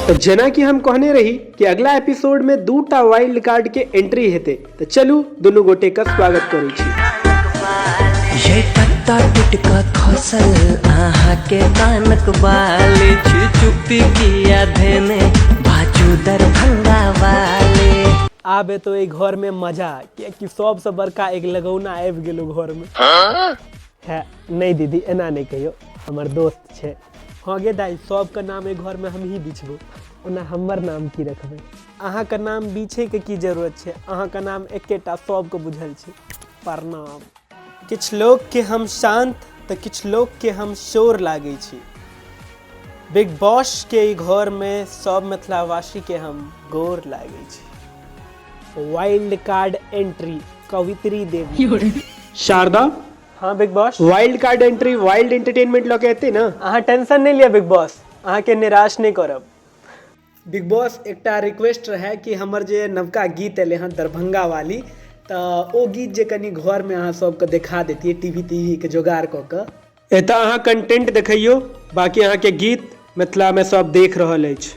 तो जेना कि हम कहने रही कि अगला एपिसोड में 2टा वाइल्ड कार्ड के एंट्री हेते, तो चलू दुनू गोटे का स्वागत करै छी। ये पत्ता टुटका खसल आहा के कानक बाली चुप्पी किया धेने बाजू दरभंगा वाले। आबे तो एक घर में मजा कि सबसे बड़का एक लगौना आबि गेलो घर में। है नहीं दीदी एना नहीं कहियो, हमर दोस्त छे। हाँ गे दाई, सबके नाम एक घर में हम ही बिछबो, ओना हमर नाम की रखबै? अहाँ के नाम बीछे के की जरूरत छे, अहाँ के नाम एकेटा सबके बुझल छे। प्रणाम। किछ लोग के हम शांत तो किछ लोग के हम शोर लागे छी। बिग बॉस के ई घर में सब मिथिलावासी के हम गोर लागे छी। वाइल्ड कार्ड एंट्री कवित्री देवी। शारदा। हाँ Bigg Boss. Wild card entry wild entertainment लो कहते ना। अहाँ टेंशन नहीं लिया बिग बॉस, अहाँ के निराश नहीं करब। बिग बॉस एकटा रिक्वेस्ट रहे कि हमर जे नवका गीत एले हन दरभंगा वाली, तो ओ गीत जे कनी घर में अहाँ सबके देखा देतिए टीवी के जोगाड़ क के। एतऽ अहाँ कंटेंट देखियो, बाकी अहाँ के गीत मिथिला में सब देख रहल अछि।